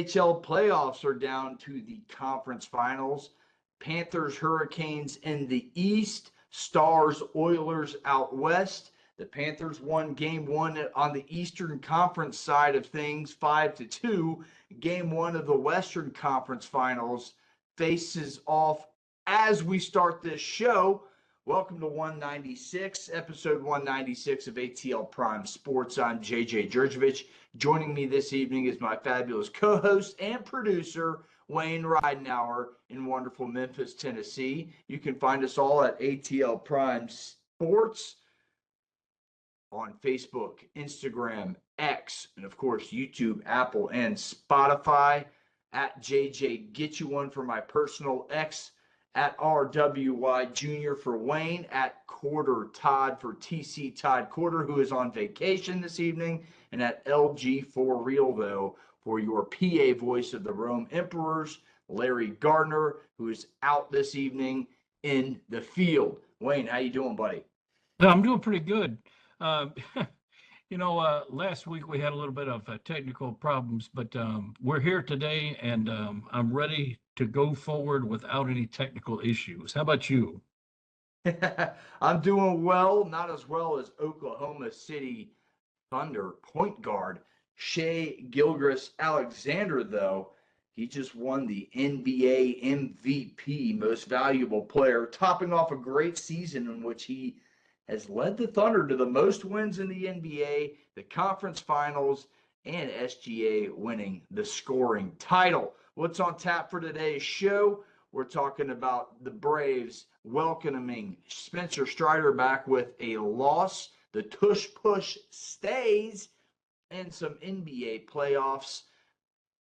ATL playoffs are down to the conference finals. Panthers, Hurricanes in the East, Stars, Oilers out west. The Panthers won game one on the Eastern Conference side of things, 5-2. Game one of the Western Conference Finals faces off as we start this show. Welcome to 196, episode 196 of ATL Prime Sports. I'm JJ Jurjevich. Joining me this evening is my fabulous co-host and producer, Wayne Ridenauer in wonderful Memphis, Tennessee. You can find us all at ATL Prime Sports on Facebook, Instagram, X, and of course YouTube, Apple, and Spotify. At JJ Get You One for my personal X, at RWY Jr. for Wayne, at Corder Todd for TC Todd Corder, who is on vacation this evening, and at LG for Real though for your PA voice of the Rome Emperors, Larry Gardner, who is out this evening in the field. Wayne, how you doing, buddy? I'm doing pretty good. Last week we had a little bit of technical problems, but we're here today, and I'm ready to go forward without any technical issues. How about you? I'm doing well, not as well as Oklahoma City Thunder point guard Shai Gilgeous-Alexander, though. He just won the NBA MVP, Most Valuable Player, topping off a great season in which he has led the Thunder to the most wins in the NBA, the conference finals, and SGA winning the scoring title. What's on tap for today's show? We're talking about the Braves welcoming Spencer Strider back with a loss. The tush push stays, and some NBA playoffs.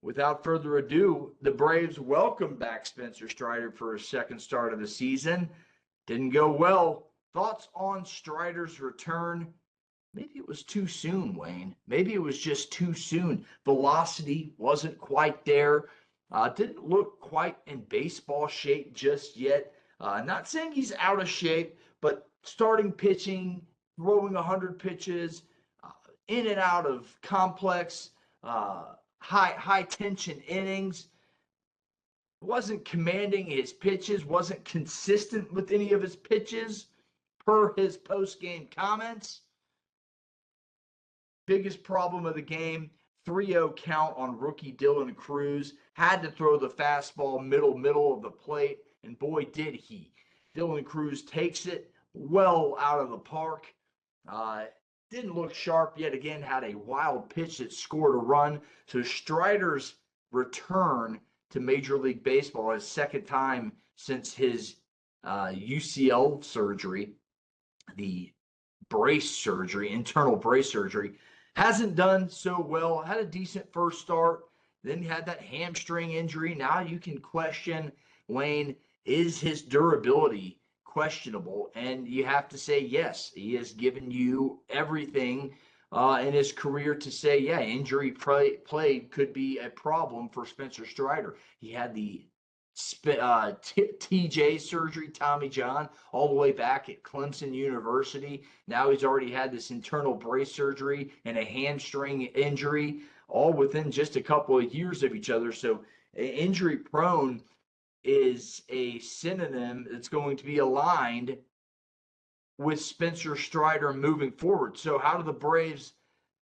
Without further ado, the Braves welcome back Spencer Strider for his second start of the season. Didn't go well. Thoughts on Strider's return? Maybe it was too soon, Wayne. Maybe it was just too soon. Velocity wasn't quite there. Didn't look quite in baseball shape just yet. Not saying he's out of shape, but starting pitching, throwing 100 pitches, in and out of complex, high tension innings. Wasn't commanding his pitches, wasn't consistent with any of his pitches per his post-game comments. Biggest problem of the game, 3-0 count on rookie Dylan Cruz. Had to throw the fastball middle of the plate, and boy, did he. Dylan Cruz takes it well out of the park. Didn't look sharp yet again, had a wild pitch that scored a run. So Strider's return to Major League Baseball, his second time since his UCL surgery, the brace surgery, internal brace surgery, hasn't done so well. Had a decent first start, then had that hamstring injury. Now you can question, Wayne, is his durability questionable? And you have to say yes. He has given you everything in his career to say, yeah, injury played could be a problem for Spencer Strider. He had the TJ surgery, Tommy John, all the way back at Clemson University. Now he's already had this internal brace surgery and a hamstring injury, all within just a couple of years of each other. So injury prone is a synonym that's going to be aligned with Spencer Strider moving forward. So how do the Braves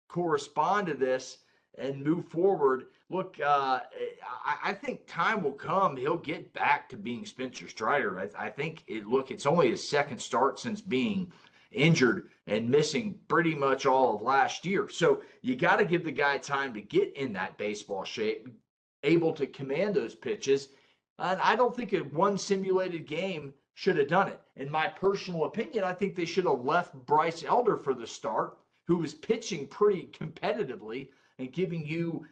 correspond to this and move forward? Look, I think time will come. He'll get back to being Spencer Strider. I think it's only his second start since being injured and missing pretty much all of last year. So you got to give the guy time to get in that baseball shape, able to command those pitches. And I don't think one simulated game should have done it. In my personal opinion, I think they should have left Bryce Elder for the start, who was pitching pretty competitively and giving you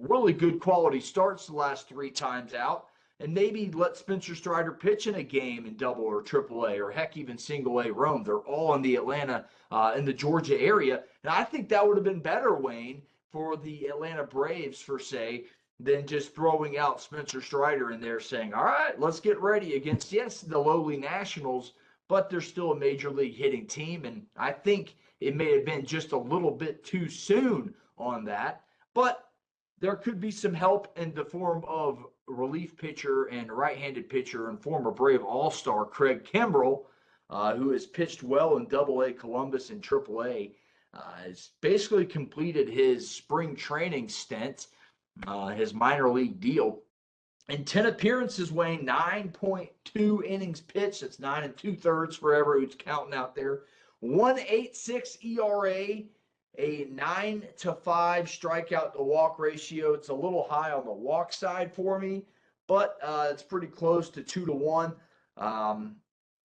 really good quality starts the last 3 times out, and maybe let Spencer Strider pitch in a game in Double or Triple A, or heck, even Single A Rome. They're all in the Atlanta, in the Georgia area, and I think that would have been better, Wayne, for the Atlanta Braves, for say, than just throwing out Spencer Strider in there saying, all right, let's get ready against, yes, the lowly Nationals, but they're still a major league hitting team. And I think it may have been just a little bit too soon on that. But there could be some help in the form of relief pitcher and right-handed pitcher and former Brave All-Star Craig Kimbrell, who has pitched well in Double-A Columbus and Triple-A. Has basically completed his spring training stint, his minor league deal. In 10 appearances, Wayne, 9.2 innings pitched. That's 9 2/3 for everyone who's counting out there. 1.86 ERA, a 9-5 strikeout to walk ratio. It's a little high on the walk side for me, but it's pretty close to 2-1.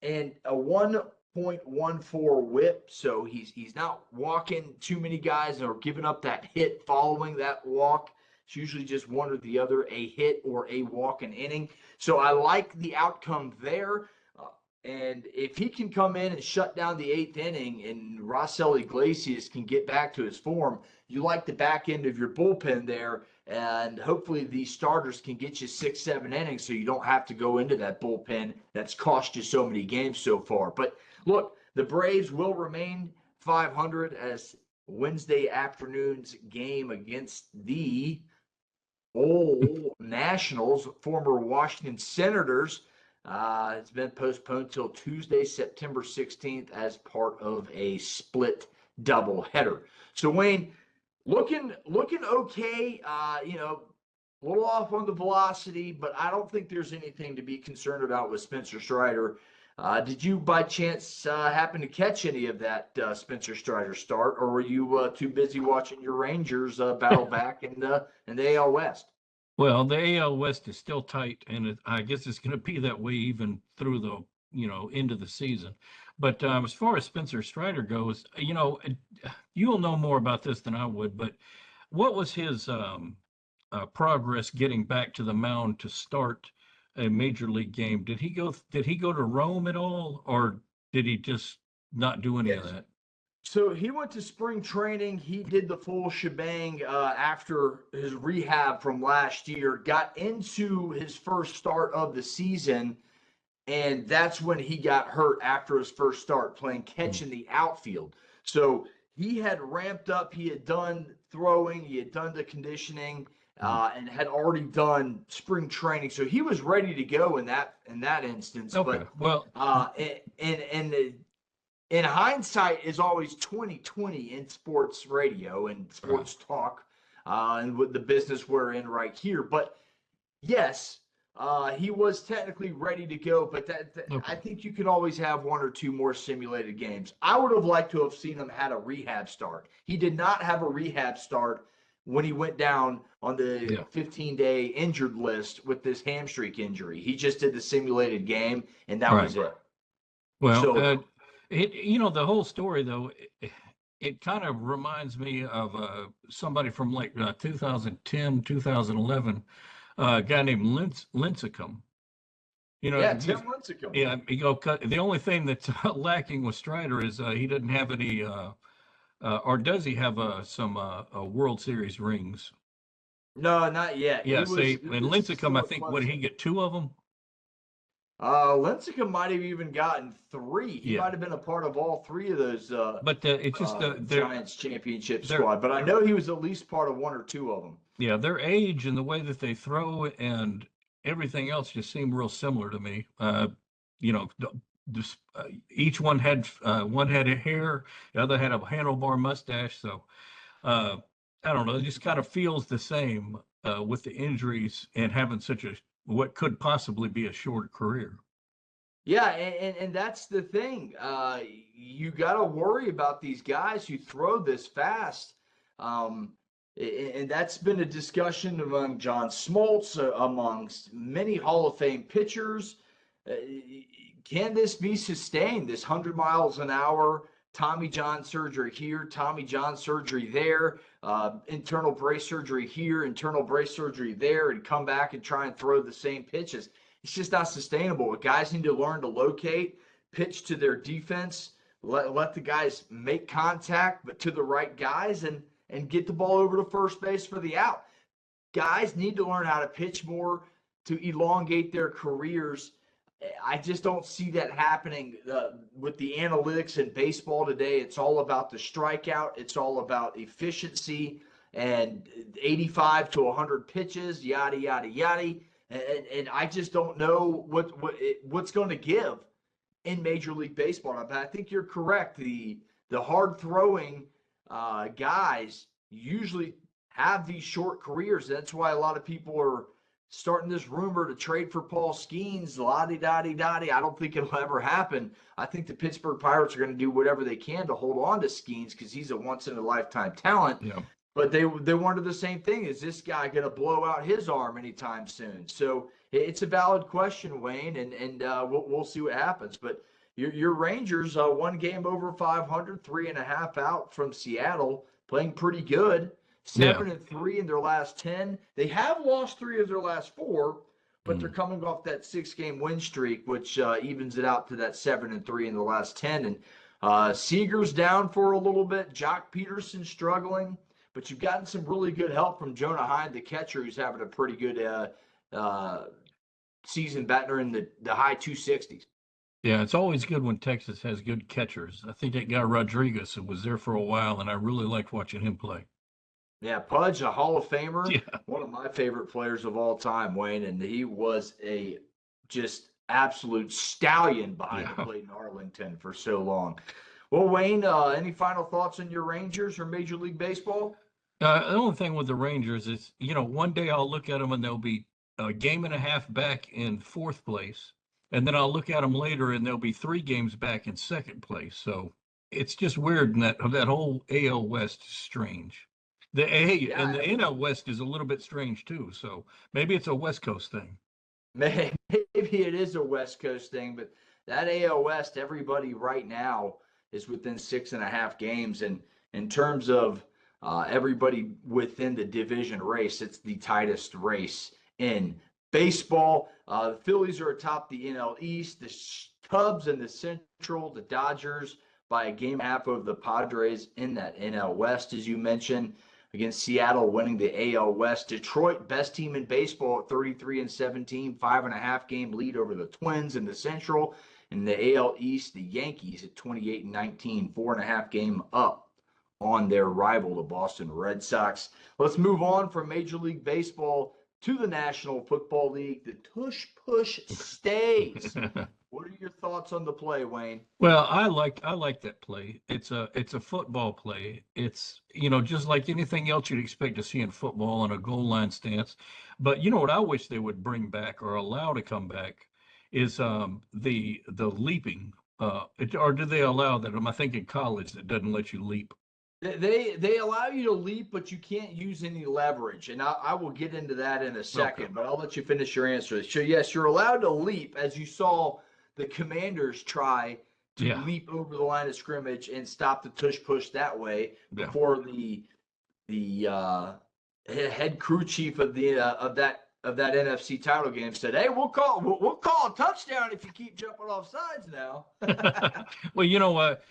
And a 1.14 whip, so he's not walking too many guys or giving up that hit following that walk. It's usually just one or the other, a hit or a walk an inning. So I like the outcome there. And if he can come in and shut down the 8th inning and Raisel Iglesias can get back to his form, you like the back end of your bullpen there. And hopefully these starters can get you 6-7 innings so you don't have to go into that bullpen that's cost you so many games so far. But look, the Braves will remain 500 as Wednesday afternoon's game against the old Nationals, former Washington Senators. It's been postponed till Tuesday, September 16th as part of a split doubleheader. So, Wayne, looking okay, a little off on the velocity, but I don't think there's anything to be concerned about with Spencer Strider. Did you, by chance, happen to catch any of that Spencer Strider start, or were you too busy watching your Rangers battle back in the AL West? Well, the AL West is still tight, and I guess it's going to be that way even through the end of the season. But as far as Spencer Strider goes, you'll know more about this than I would. But what was his progress getting back to the mound to start a major league game? Did he go to Rome at all, or did he just not do any of that? So he went to spring training. He did the full shebang after his rehab from last year, got into his first start of the season, and that's when he got hurt after his first start playing catch in the outfield. So he had ramped up. He had done throwing. He had done the conditioning and had already done spring training. So he was ready to go in that instance. Okay. But in hindsight is always 2020 in sports radio and sports talk and with the business we're in right here. But yes, he was technically ready to go, but I think you can always have one or two more simulated games. I would have liked to have seen him had a rehab start. He did not have a rehab start when he went down on the 15-day injured list with this hamstring injury. He just did the simulated game, and that was it. Well, so, the whole story, though, it kind of reminds me of somebody from like 2010, 2011, a guy named Lincecum. Tim Lincecum. Yeah, the only thing that's lacking with Strider is he doesn't have any, or does he have some World Series rings? No, not yet. Yeah, and Lincecum, I think, what did he get, 2 of them? Lincecum might have even gotten 3. He might have been a part of all 3 of those. But it's just Giants championship squad. But I know he was at least part of 1 or 2 of them. Yeah, their age and the way that they throw and everything else just seemed real similar to me. Each one had a hair, the other had a handlebar mustache. So I don't know. It just kind of feels the same with the injuries and having such what could possibly be a short career. Yeah, and that's the thing. You got to worry about these guys who throw this fast. And that's been a discussion among John Smoltz, amongst many Hall of Fame pitchers. Can this be sustained, this 100 miles an hour, Tommy John surgery here, Tommy John surgery there, internal brace surgery here, internal brace surgery there, and come back and try and throw the same pitches? It's just not sustainable. Guys need to learn to locate, pitch to their defense, let the guys make contact, but to the right guys, and get the ball over to first base for the out. Guys need to learn how to pitch more to elongate their careers. I just don't see that happening with the analytics in baseball today. It's all about the strikeout. It's all about efficiency. and 85 to 100 pitches, yada, yada, yada. And I just don't know what's going to give in Major League Baseball. But I think you're correct. The hard throwing guys usually have these short careers. That's why a lot of people are starting this rumor to trade for Paul Skeens, la-di-da-di-da-di. I don't think it'll ever happen. I think the Pittsburgh Pirates are going to do whatever they can to hold on to Skeens because he's a once-in-a-lifetime talent. Yeah. But they wonder the same thing. Is this guy going to blow out his arm anytime soon? So it's a valid question, Wayne, and we'll see what happens. But your Rangers, one game over 500, 3.5 out from Seattle, playing pretty good. 7-3 in their last 10. They have lost 3 of their last 4, but they're coming off that 6-game win streak, which evens it out to that 7-3 in the last 10. And Seager's down for a little bit. Jock Peterson struggling. But you've gotten some really good help from Jonah Hyde, the catcher, who's having a pretty good season, batting in the high 260s. Yeah, it's always good when Texas has good catchers. I think that guy Rodriguez was there for a while, and I really liked watching him play. Yeah, Pudge, a Hall of Famer, Yeah. One of my favorite players of all time, Wayne, and he was a just absolute stallion behind the plate in Arlington for so long. Well, Wayne, any final thoughts on your Rangers or Major League Baseball? The only thing with the Rangers is, one day I'll look at them and they'll be a game and a half back in 4th place. And then I'll look at them later and they'll be 3 games back in 2nd place. So it's just weird. And that whole AL West is strange. And the NL West is a little bit strange too. So maybe it's a West Coast thing. Maybe it is a West Coast thing, but that AL West, everybody right now is within 6.5 games. And in terms of everybody within the division race, it's the tightest race in baseball. The Phillies are atop the NL East, the Cubs in the Central, the Dodgers by a game and a half over the Padres in that NL West, as you mentioned, against Seattle winning the AL West. Detroit, best team in baseball at 33-17, 5.5 game lead over the Twins in the Central. In the AL East, the Yankees at 28-19, 4.5 game up on their rival, the Boston Red Sox. Let's move on from Major League Baseball to the National Football League. The tush push stays. What are your thoughts on the play, Wayne? Well, I like that play. It's a football play. It's, just like anything else you'd expect to see in football on a goal line stance. But you know what I wish they would bring back or allow to come back is the leaping. Or do they allow that? I think in college that doesn't let you leap. They allow you to leap, but you can't use any leverage. And I will get into that in a second, Okay. but I'll let you finish your answer. So, yes, you're allowed to leap, as you saw the Commanders try to leap over the line of scrimmage and stop the tush push that way before the head crew chief of that NFC title game said, "Hey, we'll call a touchdown if you keep jumping off sides now." Well, you know what?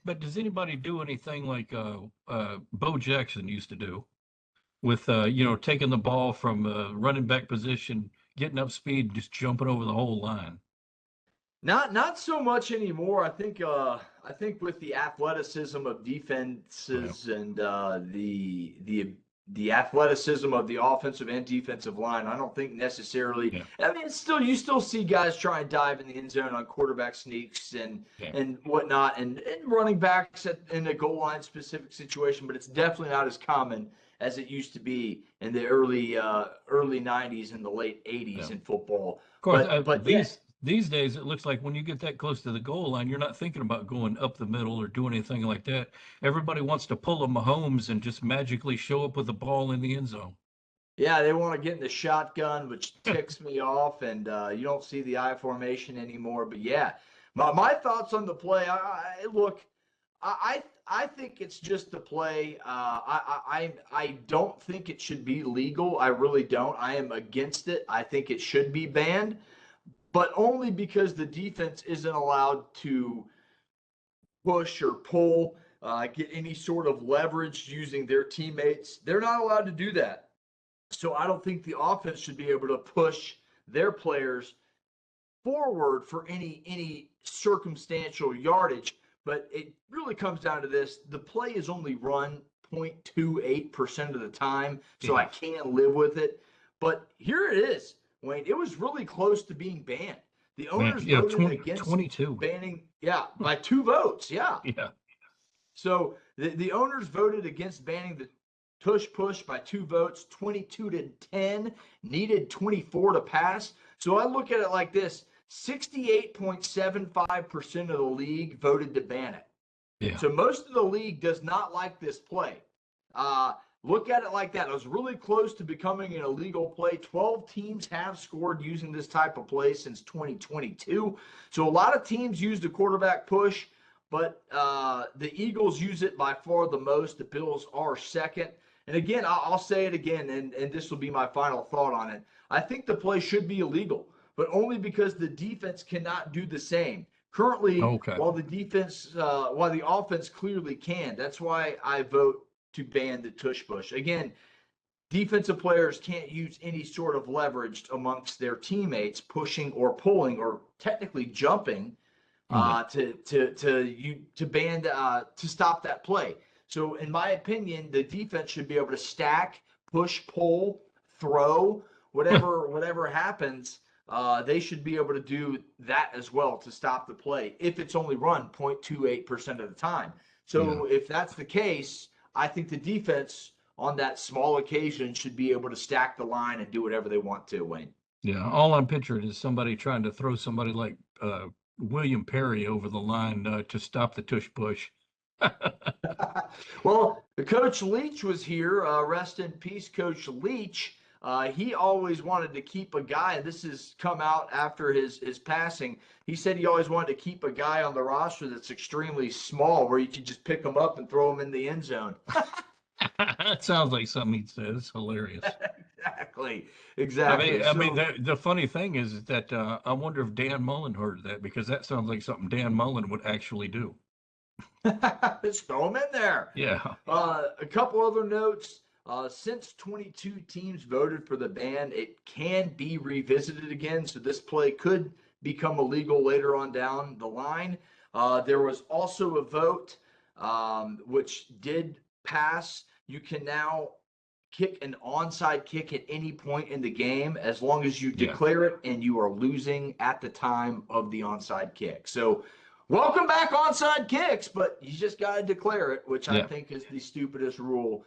But does anybody do anything like Bo Jackson used to do with taking the ball from running back position, getting up speed, just jumping over the whole line? Not so much anymore. I think with the athleticism of defenses and the athleticism of the offensive and defensive line, I don't think necessarily. Yeah. I mean, you still see guys try and dive in the end zone on quarterback sneaks and whatnot, and running backs in a goal line specific situation, but it's definitely not as common as it used to be in the early 90s and the late 80s in football. Of course, but these days, it looks like when you get that close to the goal line, you're not thinking about going up the middle or doing anything like that. Everybody wants to pull a Mahomes and just magically show up with the ball in the end zone. Yeah, they want to get in the shotgun, which ticks me off, and you don't see the I formation anymore. But yeah, my thoughts on the play. I think it's just the play. I don't think it should be legal. I really don't. I am against it. I think it should be banned, but only because the defense isn't allowed to push or pull, get any sort of leverage using their teammates. They're not allowed to do that. So I don't think the offense should be able to push their players forward for any circumstantial yardage. But it really comes down to this. The play is only run 0.28% of the time, so Yeah. I can live with it. But here it is, Wayne. It was really close to being banned. The Man, owners yeah, voted against 22. banning, yeah, by 2 votes. Yeah. Yeah. So the owners voted against banning the tush push by 2 votes, 22-10, needed 24 to pass. So I look at it like this: 68.75% of the league voted to ban it. Yeah. So most of the league does not like this play. Uh, Look at it like that. It was really close to becoming an illegal play. 12 teams have scored using this type of play since 2022. So a lot of teams use the quarterback push, but the Eagles use it by far the most. The Bills are second. And again, I'll say it again, and this will be my final thought on it. I think the play should be illegal, but only because the defense cannot do the same. Currently, Okay. while the offense clearly can. That's why I vote to ban the tush push. Again, defensive players can't use any sort of leverage amongst their teammates, pushing or pulling or technically jumping Yeah. to stop that play. So, in my opinion, the defense should be able to stack, push, pull, throw, whatever happens. They should be able to do that as well to stop the play if it's only run 0.28% of the time. So, if that's the case, I think the defense on that small occasion should be able to stack the line and do whatever they want to, Wayne. Yeah. All I'm picturing is somebody trying to throw somebody like William Perry over the line to stop the tush push. Well, Coach Leach was here. Rest in peace, Coach Leach. He always wanted to keep a guy, and this has come out after his passing. He said he always wanted to keep a guy on the roster that's extremely small, where you could just pick him up and throw him in the end zone. That sounds like something he says. It's hilarious. Exactly. I mean, the funny thing is that I wonder if Dan Mullen heard that, because that sounds like something Dan Mullen would actually do. Just throw him in there. Yeah. A couple other notes. Since 22 teams voted for the ban, it can be revisited again. So this play could become illegal later on down the line. There was also a vote which did pass. You can now kick an onside kick at any point in the game as long as you declare it and you are losing at the time of the onside kick. So welcome back onside kicks, but you just got to declare it, which I think is the stupidest rule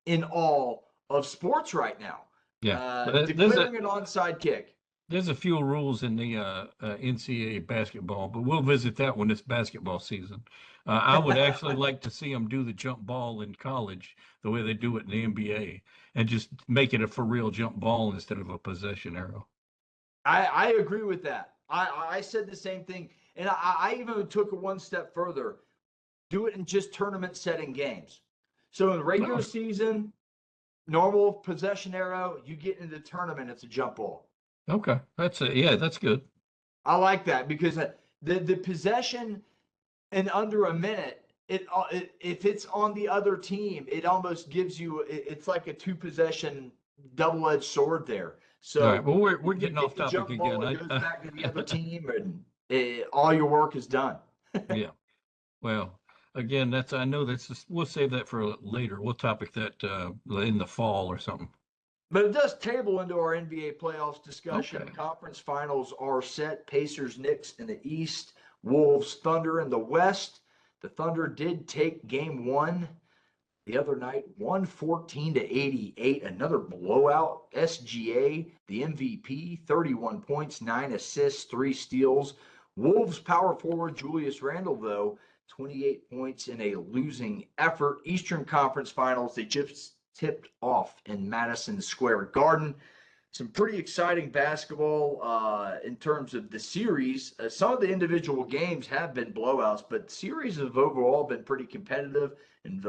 in all of sports right now. Yeah. Declaring an onside kick. There's a few rules in the NCAA basketball, but we'll visit that when it's basketball season. I would actually like to see them do the jump ball in college the way they do it in the NBA, and just make it a for real jump ball instead of a possession arrow. I agree with that. I said the same thing, and I even took it one step further. Do it in just tournament setting games. So in the regular season, normal possession arrow, you get into the tournament, it's a jump ball. Okay, that's good. I like that because the possession in under a minute, if it's on the other team, it almost gives you, it's like a 2-possession double-edged sword there. So all right, well, we're getting off topic jump ball, again. it goes back to the other team, and all your work is done. Yeah. Well, again, I know we'll save that for later. We'll topic that in the fall or something. But it does table into our NBA playoffs discussion. Okay. Conference finals are set. Pacers, Knicks in the East. Wolves, Thunder in the West. The Thunder did take game 1 the other night, 114-88. Another blowout. SGA, the MVP, 31 points, 9 assists, 3 steals. Wolves power forward Julius Randle, though, 28 points in a losing effort. Eastern Conference Finals, they just tipped off in Madison Square Garden. Some pretty exciting basketball in terms of the series. Some of the individual games have been blowouts, but series have overall been pretty competitive and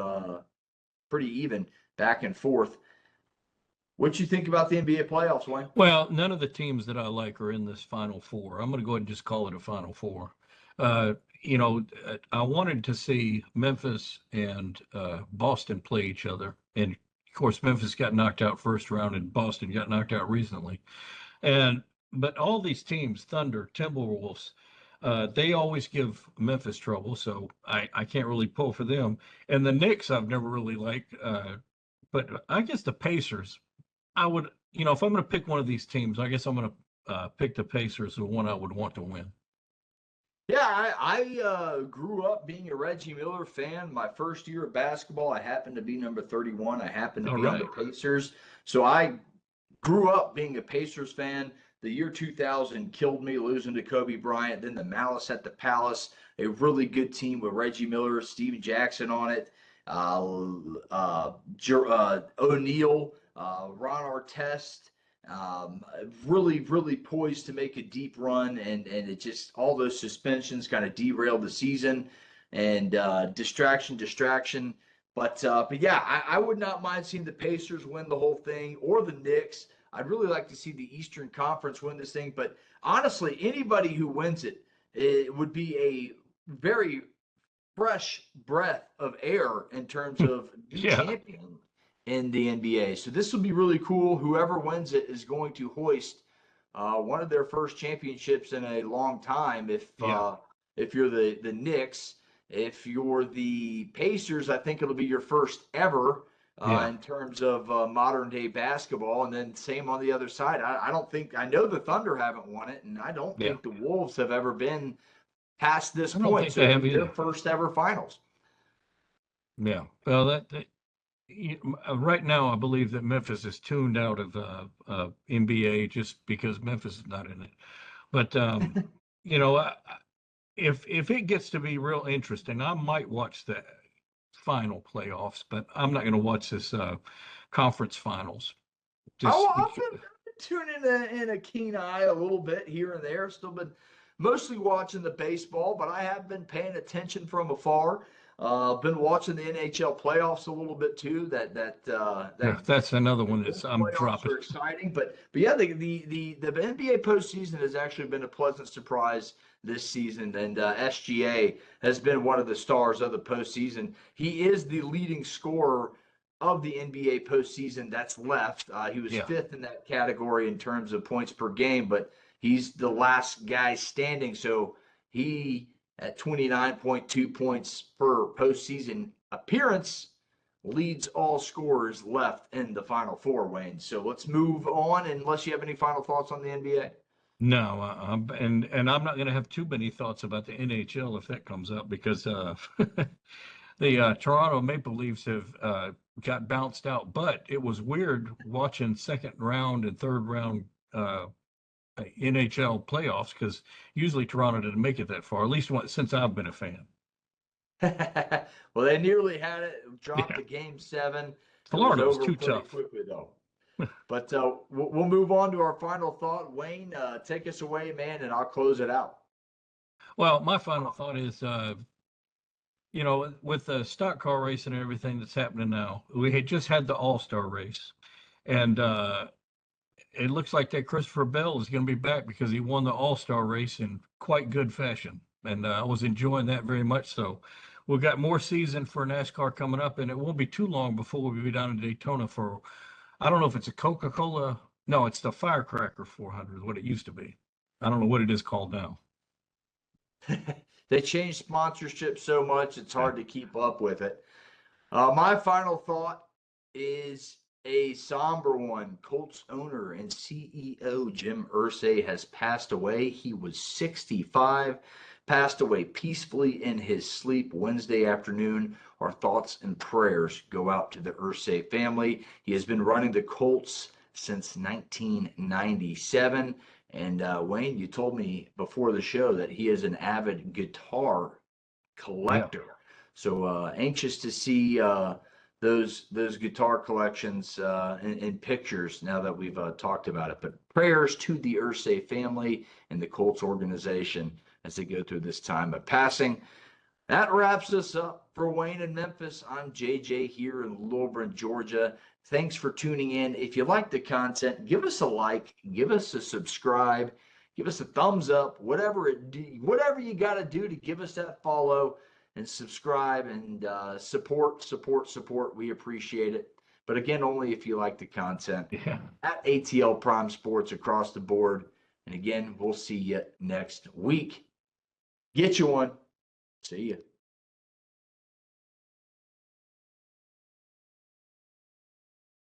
pretty even back and forth. What you think about the NBA playoffs, Wayne? Well, none of the teams that I like are in this Final Four. I'm going to go ahead and just call it a Final Four. I wanted to see Memphis and Boston play each other, and of course, Memphis got knocked out first round, and Boston got knocked out recently. But all these teams, Thunder, Timberwolves, They always give Memphis trouble, so I can't really pull for them. And the Knicks I've never really liked, but I guess the Pacers, I would, if I'm going to pick one of these teams, I guess I'm going to pick the Pacers, the one I would want to win. Yeah, I grew up being a Reggie Miller fan. My first year of basketball, I happened to be number 31. I happened to All be on the right. Pacers. So I grew up being a Pacers fan. The year 2000 killed me losing to Kobe Bryant. Then the Malice at the Palace, a really good team with Reggie Miller, Steven Jackson on it, O'Neal, Ron Artest. Really, really poised to make a deep run, and it just all those suspensions kind of derailed the season, and distraction. But yeah, I would not mind seeing the Pacers win the whole thing or the Knicks. I'd really like to see the Eastern Conference win this thing. But honestly, anybody who wins it would be a very fresh breath of air in terms of new Yeah. champion in the NBA. So this will be really cool. Whoever wins it is going to hoist one of their first championships in a long time. Yeah. If you're the Knicks, if you're the Pacers, I think it'll be your first ever Yeah. in terms of modern day basketball. And then same on the other side. I don't think I know the Thunder haven't won it, and I don't Yeah. think the Wolves have ever been past this I don't point. think So they it'll have be their either. first ever finals. Yeah. Well, right now, I believe that Memphis is tuned out of NBA just because Memphis is not in it. But you know, if it gets to be real interesting, I might watch the final playoffs, but I'm not going to watch this conference finals. Just I've been tuning in a keen eye a little bit here and there. Still been mostly watching the baseball, but I have been paying attention from afar. Been watching the NHL playoffs a little bit too. yeah, that's another one Those that's I'm playoffs dropping. are exciting, but yeah, the NBA postseason has actually been a pleasant surprise this season, and SGA has been one of the stars of the postseason. He is the leading scorer of the NBA postseason that's left. He was Yeah. fifth in that category in terms of points per game, but he's the last guy standing. So he at 29.2 points per postseason appearance leads all scorers left in the Final Four, Wayne. So let's move on, unless you have any final thoughts on the NBA. No, and I'm not going to have too many thoughts about the NHL if that comes up because the Toronto Maple Leafs have got bounced out. But it was weird watching second round and third round NHL playoffs because usually Toronto didn't make it that far, at least since I've been a fan. Well, they nearly had it, dropped Yeah, to game seven. It was Florida was over too pretty tough. quickly, though. But we'll move on to our final thought. Wayne, take us away, man, and I'll close it out. Well, my final thought is, with the stock car race and everything that's happening now, we had just had the All-Star race, and it looks like that Christopher Bell is going to be back because he won the All-Star race in quite good fashion, and I was enjoying that very much. So, we've got more season for NASCAR coming up, and it won't be too long before we'll be down in Daytona for, I don't know if it's a Coca-Cola. No, it's the Firecracker 400, what it used to be. I don't know what it is called now. They changed sponsorship so much, it's Yeah. hard to keep up with it. My final thought is a somber one. Colts owner and CEO Jim Irsay has passed away. He was 65, passed away peacefully in his sleep Wednesday afternoon. Our thoughts and prayers go out to the Irsay family. He has been running the Colts since 1997. And Wayne, you told me before the show that he is an avid guitar Yeah. collector. So anxious to see those guitar collections in pictures now that we've talked about it. But prayers to the Irsay family and the Colts organization as they go through this time of passing. That wraps us up for Wayne in Memphis. I'm JJ here in Lilburn, Georgia. Thanks for tuning in. If you like the content, give us a like, give us a subscribe, give us a thumbs up, whatever you got to do to give us that follow and subscribe and support. We appreciate it. But again, only if you like the content Yeah. at ATL Prime Sports across the board. And again, we'll see you next week. Get you one. See ya.